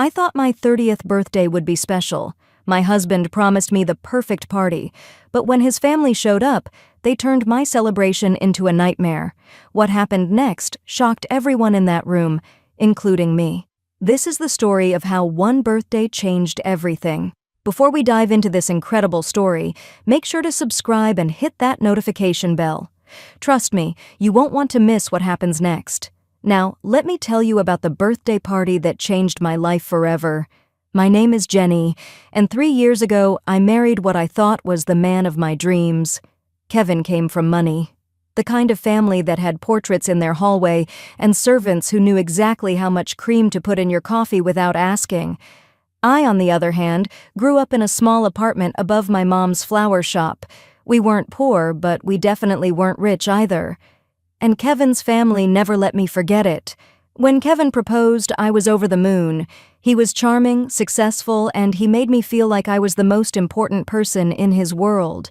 I thought my 30th birthday would be special. My husband promised me the perfect party, but when his family showed up, they turned my celebration into a nightmare. What happened next shocked everyone in that room, including me. This is the story of how one birthday changed everything. Before we dive into this incredible story, make sure to subscribe and hit that notification bell. Trust me, you won't want to miss what happens next. Now, let me tell you about the birthday party that changed my life forever. My name is Jenny, and 3 years ago, I married what I thought was the man of my dreams. Kevin came from money. The kind of family that had portraits in their hallway and servants who knew exactly how much cream to put in your coffee without asking. I, on the other hand, grew up in a small apartment above my mom's flower shop. We weren't poor, but we definitely weren't rich either. And Kevin's family never let me forget it. When Kevin proposed, I was over the moon. He was charming, successful, and he made me feel like I was the most important person in his world.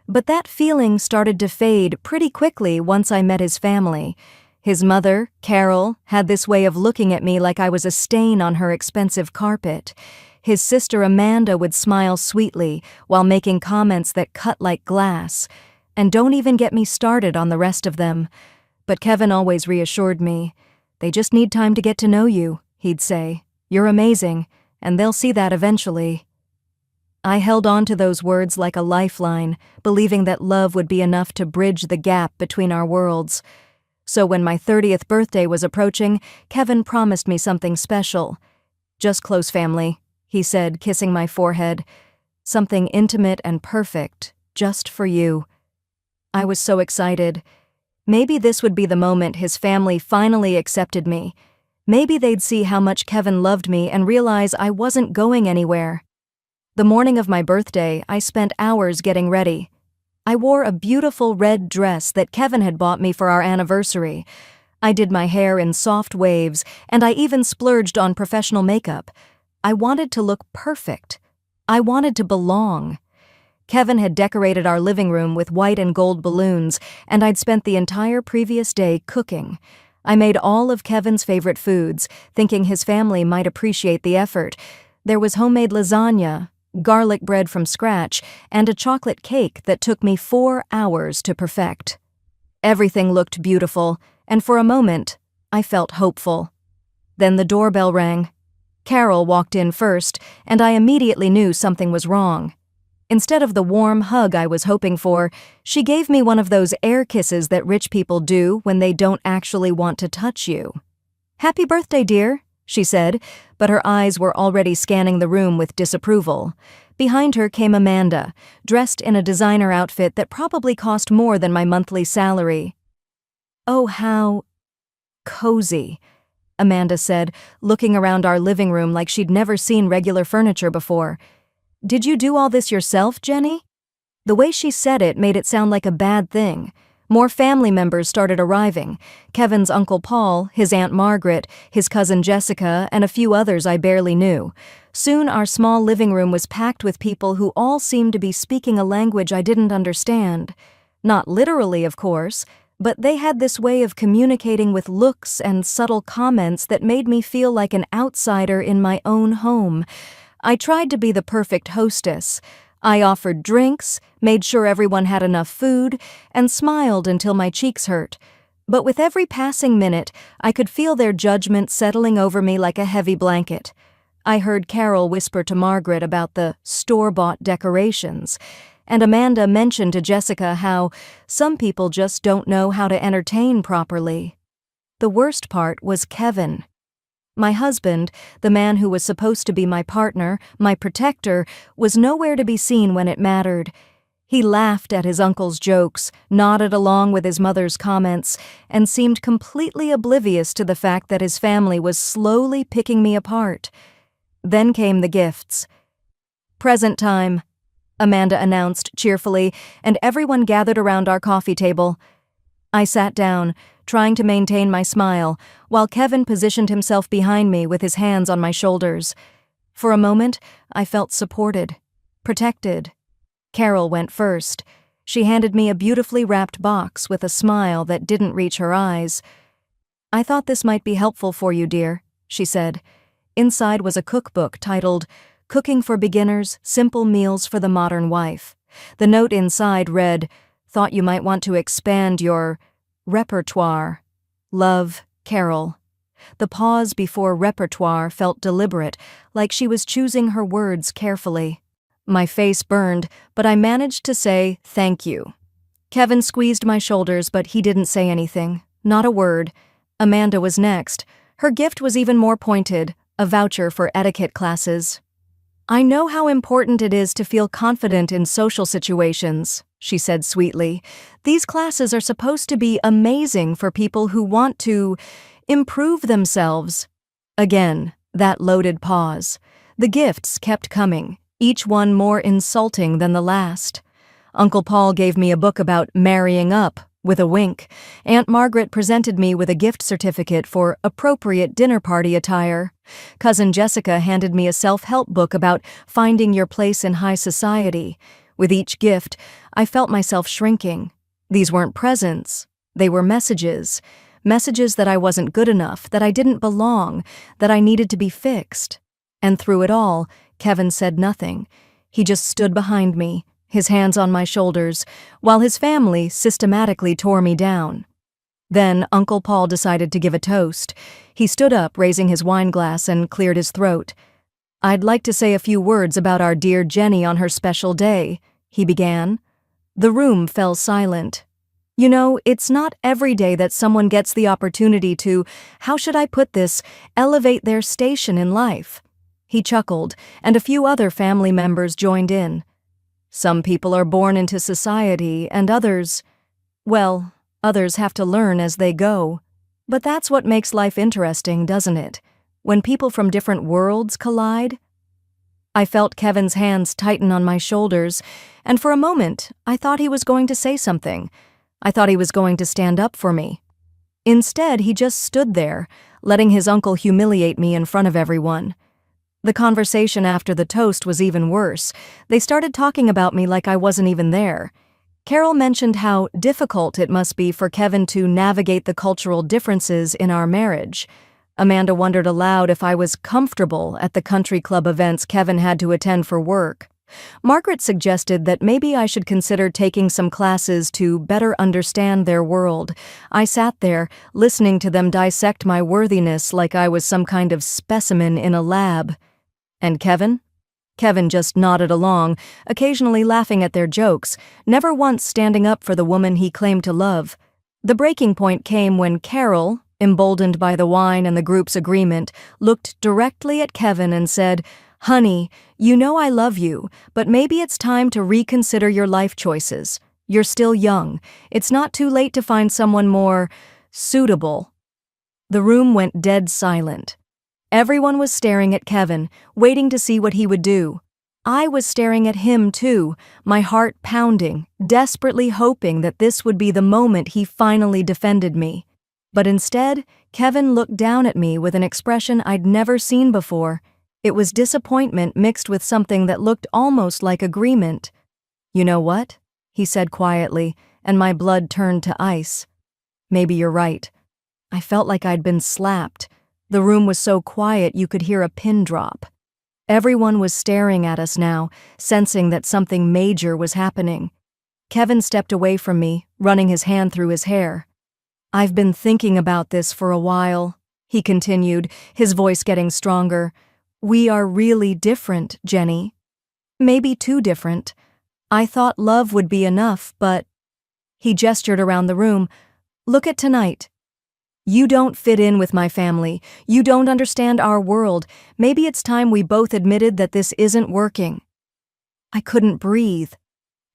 But that feeling started to fade pretty quickly once I met his family. His mother, Carol, had this way of looking at me like I was a stain on her expensive carpet. His sister Amanda would smile sweetly while making comments that cut like glass. And don't even get me started on the rest of them. But Kevin always reassured me. "They just need time to get to know you," he'd say. "You're amazing, and they'll see that eventually." I held on to those words like a lifeline, believing that love would be enough to bridge the gap between our worlds. So when my 30th birthday was approaching, Kevin promised me something special. "Just close family," he said, kissing my forehead. "Something intimate and perfect, just for you." I was so excited. Maybe this would be the moment his family finally accepted me. Maybe they'd see how much Kevin loved me and realize I wasn't going anywhere. The morning of my birthday, I spent hours getting ready. I wore a beautiful red dress that Kevin had bought me for our anniversary. I did my hair in soft waves, and I even splurged on professional makeup. I wanted to look perfect. I wanted to belong. Kevin had decorated our living room with white and gold balloons, and I'd spent the entire previous day cooking. I made all of Kevin's favorite foods, thinking his family might appreciate the effort. There was homemade lasagna, garlic bread from scratch, and a chocolate cake that took me 4 hours to perfect. Everything looked beautiful, and for a moment, I felt hopeful. Then the doorbell rang. Carol walked in first, and I immediately knew something was wrong. Instead of the warm hug I was hoping for, she gave me one of those air kisses that rich people do when they don't actually want to touch you. "Happy birthday, dear," she said, but her eyes were already scanning the room with disapproval. Behind her came Amanda, dressed in a designer outfit that probably cost more than my monthly salary. "Oh, how cozy," Amanda said, looking around our living room like she'd never seen regular furniture before. "Did you do all this yourself, Jenny?" The way she said it made it sound like a bad thing. More family members started arriving. Kevin's Uncle Paul, his Aunt Margaret, his cousin Jessica, and a few others I barely knew. Soon our small living room was packed with people who all seemed to be speaking a language I didn't understand. Not literally, of course, but they had this way of communicating with looks and subtle comments that made me feel like an outsider in my own home. I tried to be the perfect hostess. I offered drinks, made sure everyone had enough food, and smiled until my cheeks hurt. But with every passing minute, I could feel their judgment settling over me like a heavy blanket. I heard Carol whisper to Margaret about the store-bought decorations, and Amanda mentioned to Jessica how some people just don't know how to entertain properly. The worst part was Kevin. My husband, the man who was supposed to be my partner, my protector, was nowhere to be seen when it mattered. He laughed at his uncle's jokes, nodded along with his mother's comments, and seemed completely oblivious to the fact that his family was slowly picking me apart. Then came the gifts. "Present time," Amanda announced cheerfully, and everyone gathered around our coffee table. I sat down, trying to maintain my smile, while Kevin positioned himself behind me with his hands on my shoulders. For a moment, I felt supported, protected. Carol went first. She handed me a beautifully wrapped box with a smile that didn't reach her eyes. "I thought this might be helpful for you, dear," she said. Inside was a cookbook titled Cooking for Beginners, Simple Meals for the Modern Wife. The note inside read, "Thought you might want to expand your repertoire. Love, Carol." The pause before repertoire felt deliberate, like she was choosing her words carefully. My face burned, but I managed to say, "Thank you." Kevin squeezed my shoulders, but he didn't say anything. Not a word. Amanda was next. Her gift was even more pointed, a voucher for etiquette classes. "I know how important it is to feel confident in social situations," she said sweetly. "These classes are supposed to be amazing for people who want to improve themselves." Again, that loaded pause. The gifts kept coming, each one more insulting than the last. Uncle Paul gave me a book about marrying up, with a wink. Aunt Margaret presented me with a gift certificate for appropriate dinner party attire. Cousin Jessica handed me a self-help book about finding your place in high society. With each gift, I felt myself shrinking. These weren't presents. They were messages. Messages that I wasn't good enough, that I didn't belong, that I needed to be fixed. And through it all, Kevin said nothing. He just stood behind me, his hands on my shoulders, while his family systematically tore me down. Then Uncle Paul decided to give a toast. He stood up, raising his wine glass, and cleared his throat. "I'd like to say a few words about our dear Jenny on her special day," he began. The room fell silent. You know, it's not every day that someone gets the opportunity to, how should I put this, elevate their station in life. He chuckled, and a few other family members joined in. Some people are born into society, and others have to learn as they go. But that's what makes life interesting, doesn't it? When people from different worlds collide. I felt Kevin's hands tighten on my shoulders, and for a moment, I thought he was going to say something. I thought he was going to stand up for me. Instead, he just stood there, letting his uncle humiliate me in front of everyone. The conversation after the toast was even worse. They started talking about me like I wasn't even there. Carol mentioned how difficult it must be for Kevin to navigate the cultural differences in our marriage. Amanda wondered aloud if I was comfortable at the country club events Kevin had to attend for work. Margaret suggested that maybe I should consider taking some classes to better understand their world. I sat there, listening to them dissect my worthiness like I was some kind of specimen in a lab. And Kevin? Kevin just nodded along, occasionally laughing at their jokes, never once standing up for the woman he claimed to love. The breaking point came when Carol, emboldened by the wine and the group's agreement, looked directly at Kevin and said, "Honey, you know I love you, but maybe it's time to reconsider your life choices. You're still young. It's not too late to find someone more suitable." The room went dead silent. Everyone was staring at Kevin, waiting to see what he would do. I was staring at him too, my heart pounding, desperately hoping that this would be the moment he finally defended me. But instead, Kevin looked down at me with an expression I'd never seen before. It was disappointment mixed with something that looked almost like agreement. "You know what?" he said quietly, and my blood turned to ice. "Maybe you're right." I felt like I'd been slapped. The room was so quiet you could hear a pin drop. Everyone was staring at us now, sensing that something major was happening. Kevin stepped away from me, running his hand through his hair. "I've been thinking about this for a while," he continued, his voice getting stronger. "We are really different, Jenny. Maybe too different. I thought love would be enough, but..." He gestured around the room. "Look at tonight. You don't fit in with my family. You don't understand our world. Maybe it's time we both admitted that this isn't working." I couldn't breathe.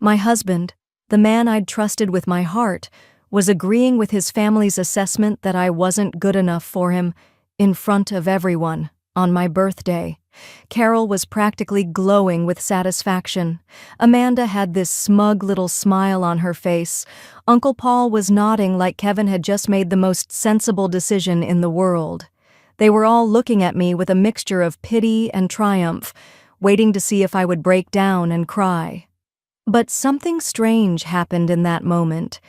My husband, the man I'd trusted with my heart, was agreeing with his family's assessment that I wasn't good enough for him, in front of everyone, on my birthday. Carol was practically glowing with satisfaction. Amanda had this smug little smile on her face. Uncle Paul was nodding like Kevin had just made the most sensible decision in the world. They were all looking at me with a mixture of pity and triumph, waiting to see if I would break down and cry. But something strange happened in that moment.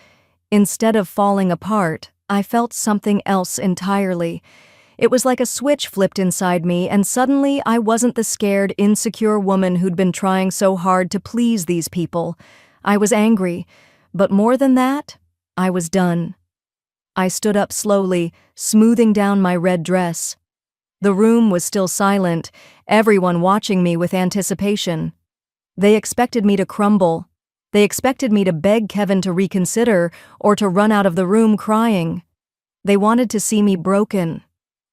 Instead of falling apart, I felt something else entirely. It was like a switch flipped inside me, and suddenly I wasn't the scared, insecure woman who'd been trying so hard to please these people. I was angry, but more than that, I was done. I stood up slowly, smoothing down my red dress. The room was still silent, everyone watching me with anticipation. They expected me to crumble. They expected me to beg Kevin to reconsider or to run out of the room crying. They wanted to see me broken.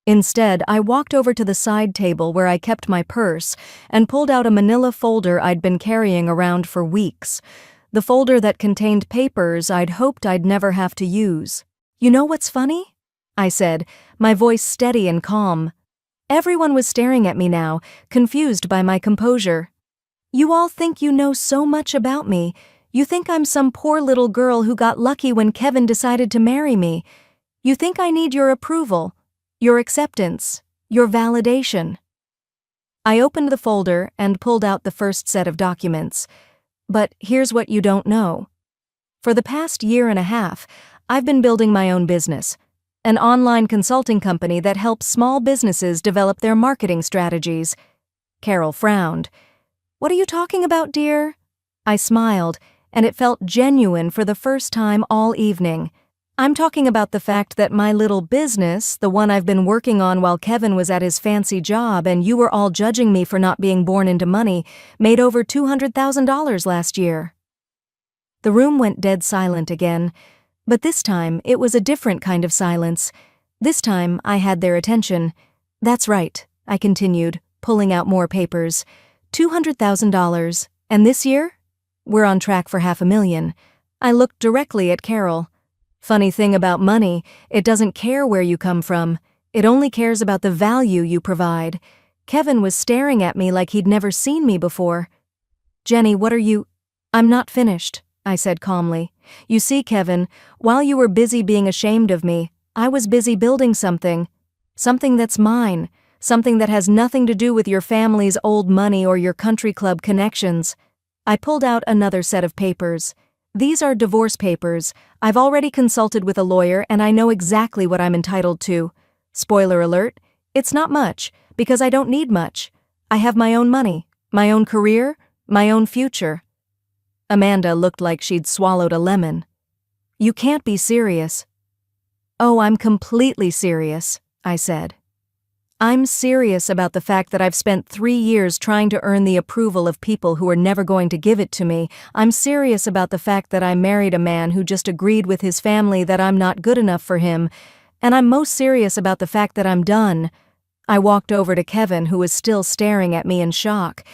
Instead, I walked over to the side table where I kept my purse and pulled out a manila folder I'd been carrying around for weeks. The folder that contained papers I'd hoped I'd never have to use. "You know what's funny?" I said, my voice steady and calm. Everyone was staring at me now, confused by my composure. "You all think you know so much about me. You think I'm some poor little girl who got lucky when Kevin decided to marry me. You think I need your approval, your acceptance, your validation." I opened the folder and pulled out the first set of documents. But here's what you don't know. For the past year and a half, I've been building my own business, an online consulting company that helps small businesses develop their marketing strategies. Carol frowned. "What are you talking about, dear?" I smiled, and it felt genuine for the first time all evening. "I'm talking about the fact that my little business, the one I've been working on while Kevin was at his fancy job and you were all judging me for not being born into money, made over $200,000 last year." The room went dead silent again, but this time it was a different kind of silence. This time I had their attention. "That's right," I continued, pulling out more papers. $200,000, and this year? We're on track for $500,000. I looked directly at Carol. "Funny thing about money, it doesn't care where you come from. It only cares about the value you provide." Kevin was staring at me like he'd never seen me before. "Jenny, what are you—" "I'm not finished," I said calmly. "You see, Kevin, while you were busy being ashamed of me, I was busy building something. Something that's mine. Something that has nothing to do with your family's old money or your country club connections." I pulled out another set of papers. "These are divorce papers. I've already consulted with a lawyer and I know exactly what I'm entitled to. Spoiler alert, it's not much, because I don't need much. I have my own money, my own career, my own future." Amanda looked like she'd swallowed a lemon. "You can't be serious." "Oh, I'm completely serious," I said. "I'm serious about the fact that I've spent 3 years trying to earn the approval of people who are never going to give it to me. I'm serious about the fact that I married a man who just agreed with his family that I'm not good enough for him. And I'm most serious about the fact that I'm done." I walked over to Kevin, who was still staring at me in shock.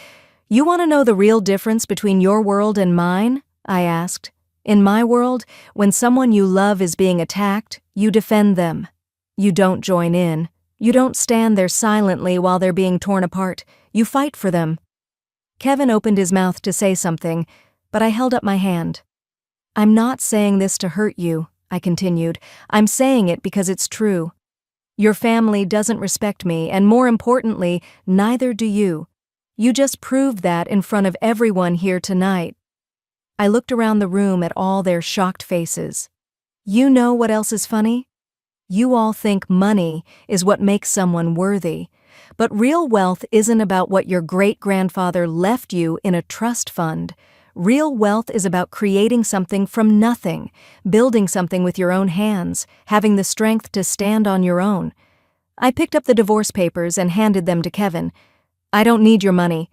"You want to know the real difference between your world and mine?" I asked. "In my world, when someone you love is being attacked, you defend them. You don't join in. You don't stand there silently while they're being torn apart. You fight for them." Kevin opened his mouth to say something, but I held up my hand. "I'm not saying this to hurt you," I continued. "I'm saying it because it's true. Your family doesn't respect me, and more importantly, neither do you. You just proved that in front of everyone here tonight." I looked around the room at all their shocked faces. "You know what else is funny? You all think money is what makes someone worthy, but real wealth isn't about what your great-grandfather left you in a trust fund. Real wealth is about creating something from nothing, building something with your own hands, having the strength to stand on your own." I picked up the divorce papers and handed them to Kevin. "I don't need your money.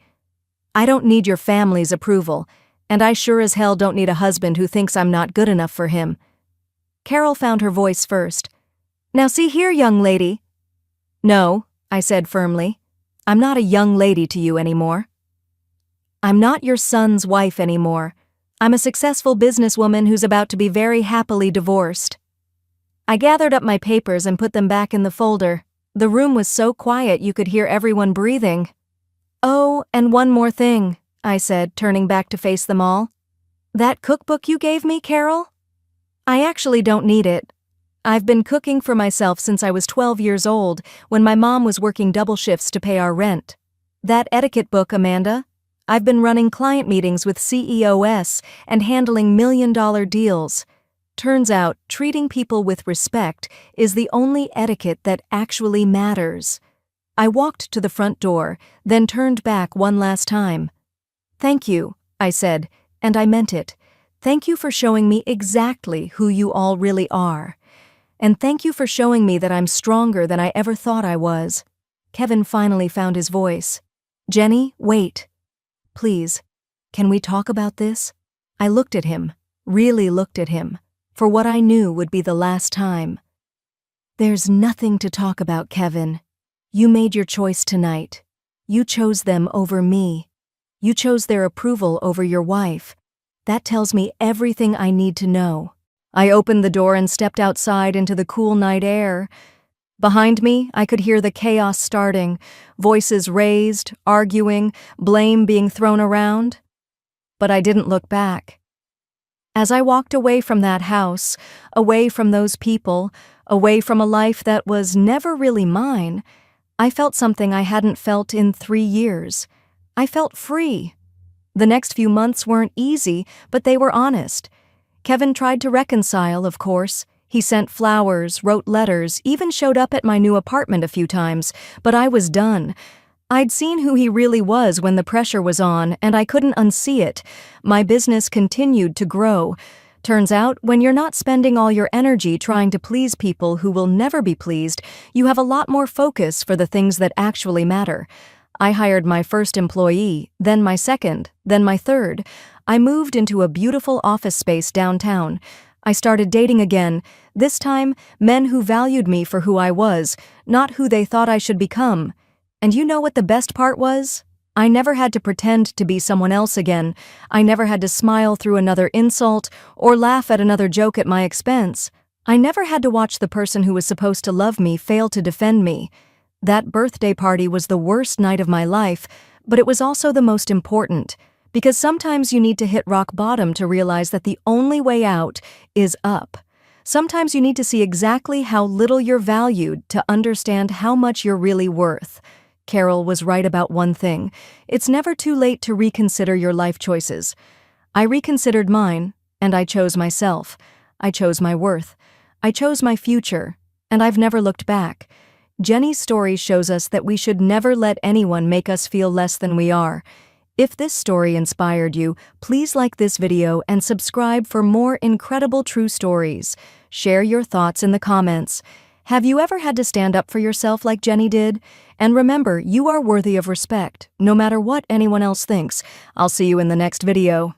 I don't need your family's approval, and I sure as hell don't need a husband who thinks I'm not good enough for him." Carol found her voice first. "Now see here, young lady." "No," I said firmly. "I'm not a young lady to you anymore. I'm not your son's wife anymore. I'm a successful businesswoman who's about to be very happily divorced." I gathered up my papers and put them back in the folder. The room was so quiet you could hear everyone breathing. "Oh, and one more thing," I said, turning back to face them all. "That cookbook you gave me, Carol? I actually don't need it. I've been cooking for myself since I was 12 years old, when my mom was working double shifts to pay our rent. That etiquette book, Amanda? I've been running client meetings with CEOs and handling million-dollar deals. Turns out, treating people with respect is the only etiquette that actually matters. I walked to the front door, then turned back one last time. "Thank you," I said, and I meant it. "Thank you for showing me exactly who you all really are. And thank you for showing me that I'm stronger than I ever thought I was." Kevin finally found his voice. "Jenny, wait. Please, can we talk about this?" I looked at him, really looked at him, for what I knew would be the last time. "There's nothing to talk about, Kevin. You made your choice tonight. You chose them over me. You chose their approval over your wife. That tells me everything I need to know." I opened the door and stepped outside into the cool night air. Behind me, I could hear the chaos starting, voices raised, arguing, blame being thrown around. But I didn't look back. As I walked away from that house, away from those people, away from a life that was never really mine, I felt something I hadn't felt in 3 years. I felt free. The next few months weren't easy, but they were honest. Kevin tried to reconcile, of course. He sent flowers, wrote letters, even showed up at my new apartment a few times, but I was done. I'd seen who he really was when the pressure was on, and I couldn't unsee it. My business continued to grow. Turns out, when you're not spending all your energy trying to please people who will never be pleased, you have a lot more focus for the things that actually matter. I hired my first employee, then my second, then my third. I moved into a beautiful office space downtown. I started dating again, this time men who valued me for who I was, not who they thought I should become. And you know what the best part was? I never had to pretend to be someone else again. I never had to smile through another insult or laugh at another joke at my expense. I never had to watch the person who was supposed to love me fail to defend me. That birthday party was the worst night of my life, but it was also the most important, because sometimes you need to hit rock bottom to realize that the only way out is up. Sometimes you need to see exactly how little you're valued to understand how much you're really worth. Carol was right about one thing. It's never too late to reconsider your life choices. I reconsidered mine, and I chose myself. I chose my worth. I chose my future, and I've never looked back. Jenny's story shows us that we should never let anyone make us feel less than we are. If this story inspired you, please like this video and subscribe for more incredible true stories. Share your thoughts in the comments. Have you ever had to stand up for yourself like Jenny did? And remember, you are worthy of respect, no matter what anyone else thinks. I'll see you in the next video.